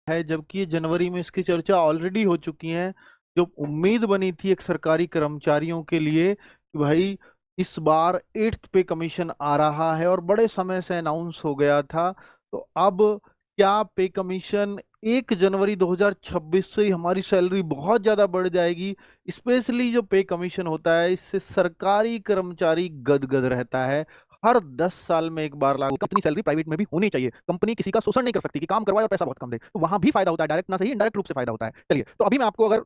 है, जबकि ये जनवरी में इसकी चर्चा ऑलरेडी हो चुकी है। जो उम्मीद बनी थी एक सरकारी कर्मचारियों के लिए कि भाई इस बार 8th पे कमीशन आ रहा है और बड़े समय से अनाउंस हो गया था, तो अब क्या पे कमीशन 1 जनवरी 2026 से ही हमारी सैलरी बहुत ज्यादा बढ़ जाएगी। स्पेशली जो पे कमीशन होता है इससे सरकारी कर्मचारी गदगद रहता है। हर 10 साल में एक बार लागू, कंपनी सैलरी प्राइवेट में भी होनी चाहिए। कंपनी किसी का शोषण नहीं कर सकती कि काम करवाए और पैसा बहुत कम दे, तो वहां भी फायदा होता है, डायरेक्ट ना सही इंडायरेक्ट रूप से फायदा होता है। चलिए, तो अभी मैं आपको अगर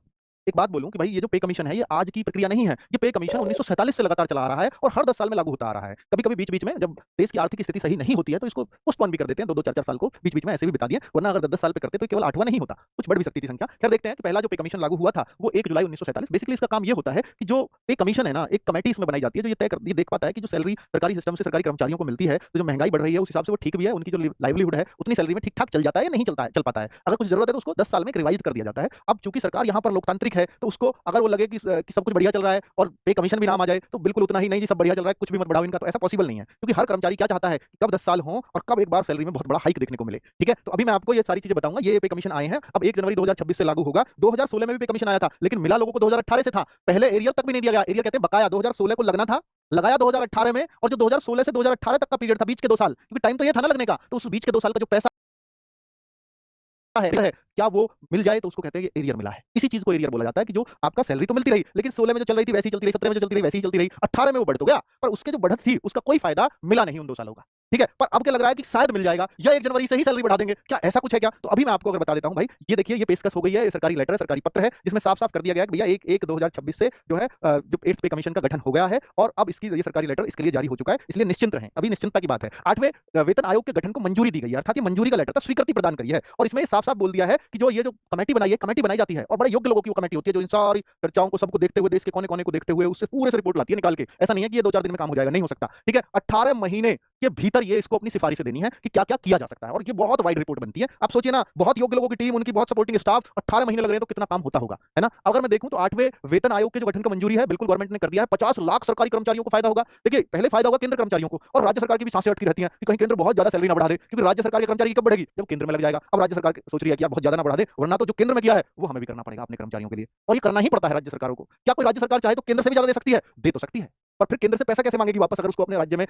एक बात बोलूं कि भाई ये जो पे कमीशन है ये आज की प्रक्रिया नहीं है। ये पे कमीशन 1947 से लगातार चला आ रहा है और हर 10 साल में लागू होता आ रहा है। कभी कभी बीच बीच में जब देश की आर्थिक स्थिति सही नहीं होती है तो इसको पोस्टपोन भी कर देते हैं, 2-2 4-4 साल को बीच बीच में ऐसे भी बता दिए, वरना अगर 10-10 साल पे करते तो केवल 8वां नहीं होता, कुछ बढ़ भी सकती थी संख्या। खैर देखते हैं कि पहला जो पे कमीशन लागू हुआ था वो 1 जुलाई 1947। बेसिकली इसका काम ये होता है कि जो पे कमीशन है ना, एक कमेटी इसमें बनाई जाती है जो ये देख पाता है कि जो सैलरी सरकारी सिस्टम से सरकारी कर्मचारियों को मिलती है, तो जो महंगाई बढ़ रही है उस हिसाब से वो ठीक भी है, उनकी जो लाइवलीहुड है उतनी सैलरी में ठीक ठाक चल जाता है या नहीं चल पाता है। अगर कुछ जरूरत है तो उसको 10 साल में रिवाइज कर दिया जाता है। अब चूंकि सरकार यहाँ पर लोकतांत्रिक है तो उसको अगर वो लगे कि सब कुछ बढ़िया चल रहा है और पे कमीशन भी नाम आ जाए तो बिल्कुल उतना ही नहीं जी सब बढ़िया चल रहा है कुछ भी मत बढ़ाओ इनका, तो ऐसा पॉसिबल नहीं है। क्योंकि हर कर्मचारी क्या चाहता है कि कब 10 साल हो और कब एक बार सैलरी में बहुत बड़ा हाइक देखने को मिले। ठीक है, तो अभी मैं आपको ये सारी चीजें बताऊंगा। ये पे कमीशन आए हैं, अब 1 जनवरी 2026 से लागू होगा। 2016 में भी पे कमीशन आया था लेकिन मिला लोगों को 2018 से था। पहले एरियल तक भी नहीं दिया गया, एरियल कहते हैं बकाया, 2016 को लगना था, लगाया 2018 में, और जो 2016 से 2018 तक का पीरियड था बीच के 2 साल, क्योंकि टाइम तो ये था ना लगने का, तो उस बीच के 2 साल का जो पैसा है क्या वो मिल जाए तो उसको कहते हैं कि एरियर मिला है। इसी चीज को एरियर बोला जाता है कि जो आपका सैलरी तो मिलती रही लेकिन 16 में जो चल रही थी वैसी चलती रही, 17 में जो चलती रही वैसी चलती रही, 18 में वो बढ़ तो गया पर उसके जो बढ़त थी उसका कोई फायदा मिला नहीं उन 2 सालों का। ठीक है, पर अब क्या लग रहा है कि शायद मिल जाएगा या 1 जनवरी से ही सैलरी बढ़ा देंगे, क्या ऐसा कुछ है क्या? तो अभी मैं आपको अगर बता देता हूं भाई, ये देखिए ये पेशकश हो गई है, ये सरकारी लेटर है, सरकारी पत्र है जिसमें साफ साफ कर दिया गया है कि भैया 1/1/2026 से जो है जो 8th पे कमीशन का गठन हो गया है और अब इसकी ये सरकारी लेटर इसके लिए जारी हो चुका है, इसलिए निश्चिंत रहें। अभी निश्चिंतता की बात है। 8वें वेतन आयोग के गठन को मंजूरी दी गई है, अर्थात ये मंजूरी का लेटर था, स्वीकृति प्रदान करी है और इसमें साफ साफ बोल दिया है कि जो ये जो कमेटी बनाई है, कमेटी बनाई जाती है और बड़े योग्य लोगों की वो कमेटी होती है जो इन सारी चर्चाओं को सबको देखते हुए, देश के कोने कोने को देखते हुए उससे पूरे से रिपोर्ट लाती है निकाल के। ऐसा नहीं है कि ये 2-4 दिन में काम हो जाएगा, नहीं हो सकता। ठीक है, 18 महीने के भीतर ये इसको अपनी सिफारिशें देनी है कि क्या क्या किया जा सकता है और ये बहुत वाइड रिपोर्ट बनती है। आप सोचिए ना, बहुत योग्य लोगों की टीम, उनकी बहुत सपोर्टिंग स्टाफ, 18 महीने लग रहे हैं तो कितना काम होता होगा, है ना? अगर मैं देखूं तो 8वें वेतन आयोग के जो गठन की मंजूरी है बिल्कुल गवर्नमेंट ने कर दिया है। 50 लाख सरकारी कर्मचारियों को फायदा होगा। देखिए, पहले फायदा होगा केंद्र कर्मचारियों को, और राज्य सरकार की भी सांसें अटकी रहती हैं कि कहीं केंद्र बहुत ज्यादा सैलरी ना बढ़ा दे, क्योंकि राज्य सरकार के कर्मचारी की कब बढ़ेगी जब केंद्र में लग जाएगा। अब राज्य सरकार सोच रही है कि यार बहुत ज्यादा ना बढ़ा दे, वरना तो जो केंद्र में किया है वो हमें भी करना पड़ेगा अपने कर्मचारियों के लिए, और ये करना ही पड़ता है राज्य सरकारों को। क्या कोई राज्य सरकार चाहे तो केंद्र से भी ज्यादा दे सकती है? दे तो सकती है, पर फिर केंद्र से पैसा कैसे मांगेगी वापस? अगर उसको अपने राज्य में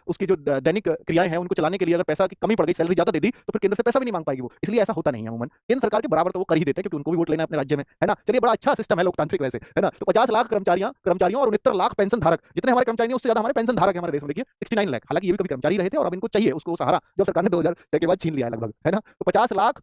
उसकी जो दैनिक क्रियाएं हैं उनको चलाने के लिए अगर पैसा की कमी पड़ गई, सैलरी ज्यादा दे दी, तो फिर केंद्र से पैसा भी नहीं मांग पाएगी वो। इसलिए ऐसा होता नहीं है अमूमन। केंद्र सरकार के बराबर तो वो कर ही देते हैं क्योंकि उनको भी वोट लेना है अपने राज्य में, है ना? चलिए, बड़ा अच्छा सिस्टम है लोकतांत्रिक वैसे, है ना? तो 50 लाख कर्मचारियों और 69 लाख पेंशन धारक, जितने हमारे कर्मचारी हैं उससे ज्यादा हमारे पेंशन धारक है हमारे देश में। देखिए 69 लाख, हालांकि ये भी कभी कर्मचारी रहे थे और अब इनको चाहिए उसको सहारा, जब सरकार ने 2006 के बाद छीन लिया है लगभग, है ना? तो 50 लाख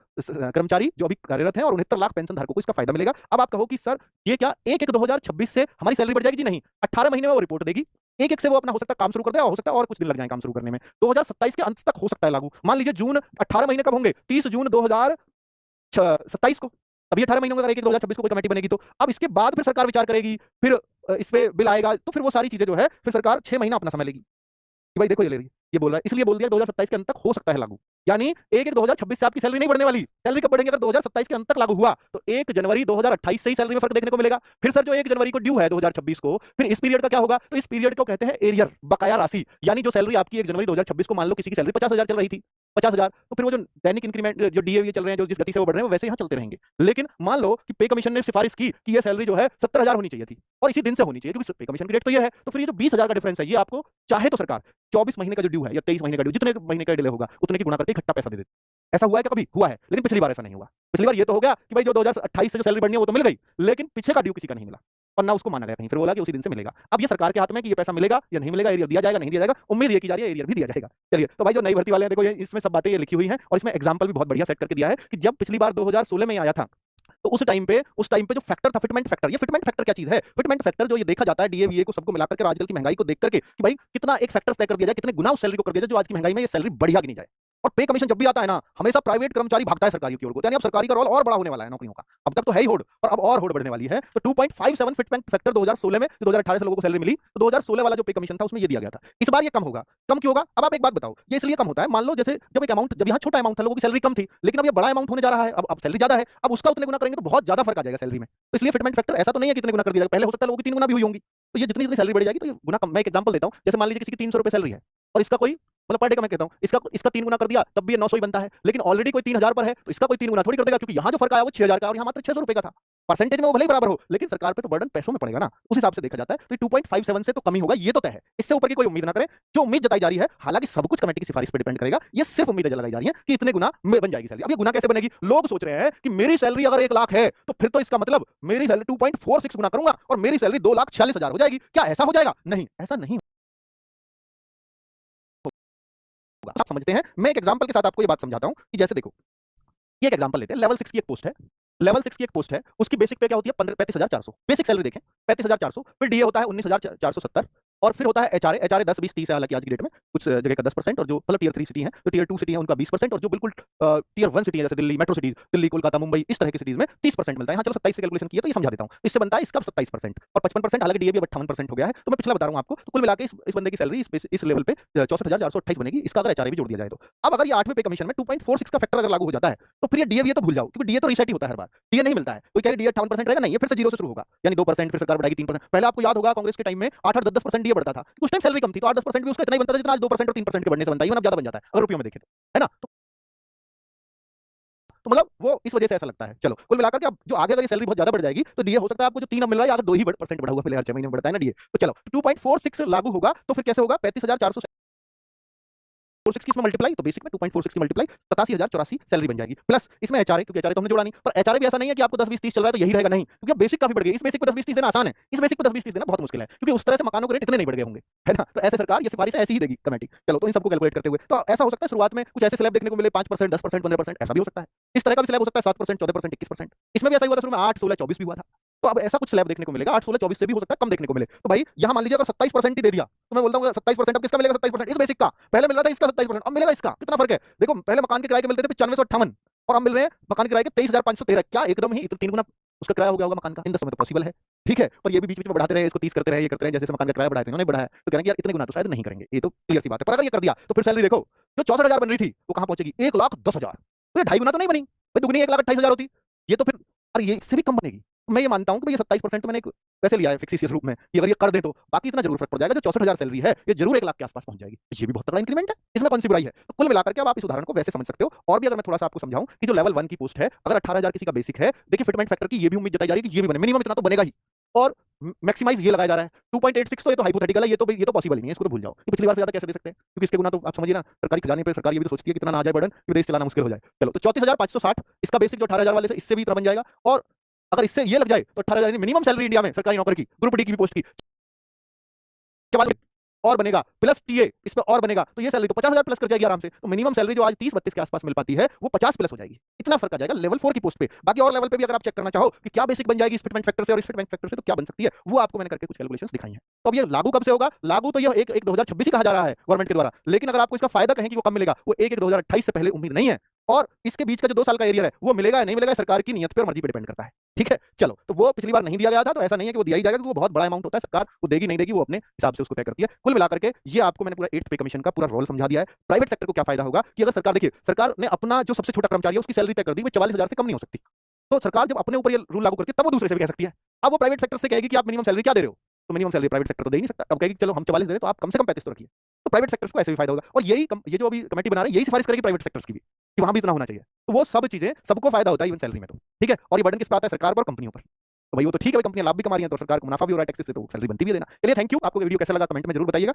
कर्मचारी जो अभी कार्यरत हैं और 69 लाख पेंशन धारकों को इसका फायदा मिलेगा। अब आप कहो कि सर ये क्या 1/1/2026 से हमारी सैलरी बढ़ जाएगी? जी नहीं, 18 महीने में वो रिपोर्ट देगी, एक एक से वो अपना हो सकता है काम शुरू कर दे, और हो सकता है और कुछ दिन लग जाए काम शुरू करने में। 2027 के अंत तक हो सकता है लागू। मान लीजिए जून, 18 महीने कब होंगे? 30 जून 2027 को। अभी 18 महीनों का अगर 1/1/2026 को कोई कमेटी बनेगी तो अब इसके बाद फिर सरकार विचार करेगी, फिर इस पे बिल आएगा, तो फिर वो सारी चीजें जो है फिर सरकार 6 महीना अपना समय लेगी कि भाई देखो ये ले रही है, ये बोल रहा है, इसलिए बोल दिया 2027 के अंत तक हो सकता है लागू। यानी 1/1/2026 से आपकी सैलरी नहीं बढ़ने वाली। सैलरी कब बढ़ेंगे? अगर 2027 के अंत तक लागू हुआ तो 1 जनवरी 2028 से ही सैलरी में फर्क देखने को मिलेगा। फिर सर जो 1 जनवरी को ड्यू है 2026 को, फिर इस पीरियड का क्या होगा? तो इस पीरियड को कहते हैं एरियर, बकाया राशि। यानी जो सैलरी आपकी 1 जनवरी 2026 को, मान लो किसी की सैलरी 50,000 चल रही थी, 50,000, तो फिर वो जो दैनिक इंक्रीमेंट जो डीए चल रहे हैं, जो जिस गति से वो बढ़ रहे हैं, वो वैसे यहाँ चलते रहेंगे। लेकिन मान लो कि पे कमीशन ने सिफारिश की कि ये सैलरी जो है 70,000 होनी चाहिए थी और इसी दिन से होनी चाहिए क्योंकि पे कमीशन की रेट तो ये है, तो फिर ये जो 20,000 का डिफरेंस है ये आपको चाहे तो सरकार 24 महीने का जो ड्यू है या 23 महीने का ड्यू, जितने महीने का डिले होगा उतने की गुणा करके इकट्ठा पैसा दे देते। ऐसा हुआ है क्या कभी? हुआ है, लेकिन पिछली बार ऐसा नहीं हुआ। पिछली बार ये तो हो गया कि भाई जो 2028 से जो सैलरी बढ़नी है वो तो मिल गई, लेकिन पीछे का ड्यू किसी का नहीं मिला और ना उसको माना गया कहीं, फिर बोला कि उसी दिन से मिलेगा। अब ये सरकार के हाथ में कि ये पैसा मिलेगा या नहीं मिलेगा, एरियर दिया जाएगा नहीं दिया जाएगा, उम्मीद ये की जा रही है एरियर भी दिया जाएगा। चलिए, तो भाई जो नई भर्ती वाले हैं देखो, ये इसमें सब बातें ये लिखी हुई हैं और इसमें एग्जांपल भी बहुत बढ़िया सेट करके दिया है कि जब पिछली बार 2016 में आया था तो उस टाइम पे जो फैक्टर था फिटमेंट फैक्टर, ये फिटमेंट फैक्टर क्या चीज है? फिटमेंट फैक्टर जो ये देखा जाता है डीए को सबको मिलाकर के आजकल की महंगाई को देख करके कि भाई कितना एक फैक्टर तय कर दिया जाए, कितने गुना उस सैलरी को कर दिया जाए जो आज की महंगाई में ये सैलरी बढ़िया गिनी जाए। और पे कमीशन जब भी आता है ना, हमेशा प्राइवेट कर्मचारी भागता है सरकारी की ओर को, यानी अब सरकारी का रोल और बड़ा होने वाला है नौकरियों का। अब तक तो है ही होड़, और अब और होड़ बढ़ने वाली है। तो 2.57 फिटमेंट फैक्टर 2016 में, 2018 से लोगों को सैलरी मिली तो 2016 वाला जो पे कमीशन था उसमें ये दिया गया था। इस बार ये कम होगा। कम क्यों होगा? अब आप एक बात बताओ, ये इसलिए कम होता है, मान लो जैसे जब एक अमाउंट, जब यहाँ छोटा अमाउंट था, लोगों की सैलरी कम थी, लेकिन अब ये बड़ा अमाउंट होने जा रहा है, अब सैलरी ज्यादा है, अब उसका उतने गुना करेंगे तो बहुत ज्यादा फर्क आ जाएगा सैलरी में। तो इसलिए फिटमेंट फैक्टर ऐसा तो नहीं है कितने गुना कर दिया जाएगा, पहले हो सकता है लोगों की 3 गुना भी हुई होंगी। तो ये जितनी जितनी सैलरी बढ़ जाएगी तो ये गुना कम। मैं एक एग्जांपल देता हूँ, जैसे मान लीजिए किसी की 300 रुपए सैलरी है और इसका कोई मतलब पर डे का मैं कहता हूँ, इसका 3 गुना कर दिया तब भी ये 900 ही बनता है, लेकिन ऑलरेडी कोई 3000 पर है तो इसका कोई 3 गुना थोड़ी कर देगा, क्योंकि यहाँ जो फर्क आया वो 6000 का और यहाँ मात्र 600 रुपए का था। परसेंटेज में वो भले ही बराबर हो, लेकिन सरकार पे तो बर्डन पैसों में पड़ेगा ना, उस हिसाब से देखा जाता है। तो 2.57 से तो कमी होगा, ये तो तय है, इससे ऊपर की कोई उम्मीद ना करें। जो उम्मीद जताई जा रही है, हालांकि सब कुछ कमेटी की सिफारिश पर डिपेंड करेगा, ये सिर्फ उम्मीदें लगाई जा रही है कि इतने गुना में बन जाएगी सैलरी। अब ये गुना कैसे बनेगी? लोग सोच रहे हैं कि मेरी सैलरी अगर 1 लाख है तो फिर तो इसका मतलब मेरी सैलरी 2.46 गुना करूंगा और मेरी सैलरी 2,46,000 हो जाएगी। क्या ऐसा हो जाएगा? नहीं, ऐसा नहीं होगा। आप समझते हैं? मैं एक एग्जांपल के साथ आपको ये बात समझाता हूं कि जैसे देखो, ये एक एग्जांपल लेते हैं। लेवल 6 की एक पोस्ट है, लेवल 6 की एक पोस्ट है, उसकी बेसिक पे क्या होती है? 35,400 बेसिक सैलरी देखें, 35,400। फिर डीए होता है 19,470 और फिर होता है एचआरए। एचआरए 10 20 30 है हालांकि आज की डेट में, कुछ जगह का 10% और जो मतलब टियर 3 सिटी है, तो टियर 2 सिटी है उनका 20% और जो बिल्कुल टियर 1 सिटी है जैसे दिल्ली मेट्रो सिटीज, दिल्ली कोलकाता मुंबई, इस तरह की सिटीज में 30% मिलता है। यहाँ चलो 27 से कैलकुलेशन किया तो ये समझा देता हूँ। इससे बनता है इसका 27% और 55%, हालांकि डीए भी 58% हो गया है। तो मैं पिछला बता रहा हूँ आपको, तो कुल मिलाकर इस बंदे की सैलरी इस लेवल पे 64,428 बनेगी। इसका अगर एचआरए भी जोड़ दिया जाए तो अब अगर ये 8वें पे कमीशन में 2.46 का फैक्टर अगर लागू हो जाता है तो फिर ये डीए तो भूल जाओ, क्योंकि डीए तो रीसेट ही होता है हर बार, डीए नहीं मिलता है। कोई कह रहे डीए 58% रहेगा, नहीं, ये फिर से जीरो से शुरू होगा, यानी 2%, फिर सरकार बढ़ाएगी 3%। पहले आपको याद होगा कांग्रेस के टाइम में 8-8 10% डीए बढ़ता था, उस टाइम सैलरी कम थी तो 8-10% भी उसका इतना ही बनता था जितना आज 2% और 3% के बढ़ने से बनता है, इवन अब ज्यादा बन जाता है अगर रुपयों में देखें तो, है ना? तो मतलब वो इस वजह से ऐसा लगता है। चलो कुल मिलाकर के अब जो आगे अगर ये सैलरी बहुत ज्यादा बढ़ जाएगी तो डीए हो सकता है आपको जो 3 अब मिल रहा है अगर 2% बढ़ा हुआ, पहले हर 6 महीने में बढ़ता है ना डीए। तो चलो 2.46 लागू होगा तो फिर कैसे होगा? 35,400 46 इसमें मल्टीप्लाई, तो बेसिक में 2.46 की मल्टीप्लाई 87,084 सैलरी बन जाएगी। प्लस इसमें एचआरए, क्योंकि एचआरए तो हमने जोड़ा नहीं, पर एचआरए भी ऐसा नहीं है कि आपको 10 20 30 चल रहा है तो यही रहेगा, नहीं, क्योंकि अब बेसिक काफी बढ़ गई। इस बेसिक पे 10 20 30 देना आसान है, इस बेसिक पे 10 20 30 देना बहुत मुश्किल है, क्योंकि उस तरह से मकानों के रेट इतने नहीं बढ़ गए होंगे, है ना? तो ऐसे सरकार ये सिफारिश ऐसी ही देगी कमेटी। चलो तो इन सबको कैलकुलेट करते हुए तो ऐसा हो सकता है शुरुआत में कुछ ऐसे स्लैब देखने को मिले 5%, 10%, 15%, ऐसा भी हो सकता है। इस तरह का भी स्लैब हो सकता है 7%, 14%, 21%। इसमें भी ऐसा ही हुआ था, शुरू में 8 16 24 भी हुआ था। तो अब ऐसा कुछ स्लैब देखने को मिलेगा 8 16 24 से भी हो सकता है कम देखने को मिले। तो भाई यहाँ मान लीजिए अगर 27% ही दे दिया तो मैं बोलता हूँ 27%, अब किसका मिलेगा? 27% इस बेसिक का। पहले मिल रहा था इसका 27%, अब मिलेगा इसका। कितना फर्क है देखो, पहले मकान के किराए के मिलते थे 9558 और अब मिल रहे हैं मकान किराए के 23,513। क्या एकदम ही 3 गुना उसका किराया हो गया होगा मकान का इन 10 में? तो पॉसिबल है, ठीक है, पर ये भी बीच बीच में बढ़ाते रहे, इसको 30 करते रहे, ये करते रहे, जैसे मकान का किराया बढ़ाया इन्होंने बढ़ाया तो कहेंगे यार इतने गुना तो शायद नहीं करेंगे, ये तो क्लियर सी बात है। पर अगर ये कर दिया तो फिर सैलरी देखो, जो 64,000 बन रही थी वो कहां पहुंचेगी? 1,10,000। तो ये 2.5 गुना तो नहीं बनी भाई, दुगनी 1,28,000 होती, ये तो फिर अरे ये इससे भी कम बनेगी। मैं ये मानता हूं कि भाई ये 27% तो मैंने वैसे लिया है फिक्सिस रूप में, ये अगर ये कर दे तो बाकी इतना जरूर फर्क पड़ जाएगा। जो 64,000 सैलरी है ये जरूर 1 लाख के आसपास पहुंच जाएगी, ये भी बहुत तगड़ा इंक्रीमेंट है, इसमें कौन सी बुराई है? तो कुल मिलाकर के अब आप इस उदाहरण को वैसे समझ सकते हो। और भी अगर मैं थोड़ा सा आपको समझाऊं कि जो लेवल 1 की पोस्ट है, अगर 18,000 किसी का बेसिक है, देखिए फिटमेंट फैक्टर की ये भी उम्मीद जताई जा रही है कि ये भी बने, मिनिमम इतना तो बनेगा ही, और मैक्सिमाइज ये लगाया जा रहा है 2.86। तो ये तो हाइपोथेटिकल है, ये तो पॉसिबल ही नहीं है, इसको तो भूल जाओ। पिछली बार से ज्यादा कैसे दे सकते हैं, क्योंकि इसके गुना तो आप समझिए ना, सरकारी खजाने पे सरकार ये भी तो सोचती है कितना ना आ जाए बर्डन कि देश चलाना मुश्किल हो जाए। चलो तो 34,560 इसका बेसिक जो 18,000 वाले से इससे भी इतना बन जाएगा, और अगर इससे ये लग जाए तो 18,000 मिनिमम सैलरी इंडिया में सरकारी नौकर की, ग्रुप डी की भी पोस्ट की 44 और बनेगा, प्लस टीए इस पे और बनेगा, तो ये सैलरी तो 50,000 प्लस कर जाएगी आराम से। तो मिनिमम सैलरी जो आज 30-32 के आसपास मिल पाती है वो 50 प्लस हो जाएगी, इतना फर्क आ जाएगा लेवल 4 की पोस्ट पे। बाकी और लेवल पे भी अगर आप चेक करना चाहो कि क्या बेसिक बन जाएगी इस फिटमेंट फैक्टर से और इस फिटमेंट फैक्टर से तो क्या बन सकती है, वो आपको मैंने करके कुछ कैलकुलेशंस दिखाई हैं। तो अब ये लागू कब से होगा? लागू तो ये 1 2026 ही कहा जा रहा है गवर्नमेंट के द्वारा, लेकिन अगर आपको इसका फायदा कहें कि वो कब मिलेगा, वो 1 2028 से पहले उम्मीद नहीं है। और इसके बीच का जो 2 साल का एरियर है वो मिलेगा या नहीं मिलेगा सरकार की नियत पे और मर्जी पे डिपेंड करता है, ठीक है? चलो तो वो पिछली बार नहीं दिया गया था, तो ऐसा नहीं है कि वो दिया ही जाएगा, क्योंकि वो बहुत बड़ा अमाउंट होता है, सरकार वो देगी नहीं देगी वो अपने हिसाब से उसको तय करती है। कुल मिलाकर के ये आपको मैंने पूरा 8th पे कमीशन का पूरा रोल समझा दिया है। प्राइवेट सेक्टर को क्या फायदा होगा कि अगर सरकार, देखिए सरकार ने अपना जो सबसे छोटा कर्मचारी है उसकी सैलरी तय कर दी, वो 44,000 से कम नहीं हो सकती। तो सरकार जब अपने ऊपर ये रूल लागू करती है तब वो दूसरे से भी कह सकती है। अब वो प्राइवेट सेक्टर से कहेगी कि आप मिनिमम सैलरी क्या दे रहे हो, तो मिनिमम सैलरी प्राइवेट सेक्टर तो दे ही नहीं सकता। अब कहेगी चलो हम 44 दे रहे तो आप कम से कम 35 तो रखिए। तो प्राइवेट सेक्टर्स को ऐसे भी फायदा होगा, और ये जो अभी कमेटी बना रही है यही सिफारिश करेगी प्राइवेट सेक्टर्स की भी कि वहां भी इतना होना चाहिए। तो वो सब चीजें सबको फायदा होता है इवन सैलरी में, तो ठीक है। और ये बर्डन किस पे आता है? सरकार पर और कंपनियों पर। तो भाई वो तो ठीक है, कंपनियां लाभ भी कमा रही हैं तो सरकार को मुनाफा भी हो रहा है टैक्सेस से, तो सैलरी बनती भी है देना। चलिए थैंक यू। आपको वीडियो कैसा लगा कमेंट में जरूर बताइएगा।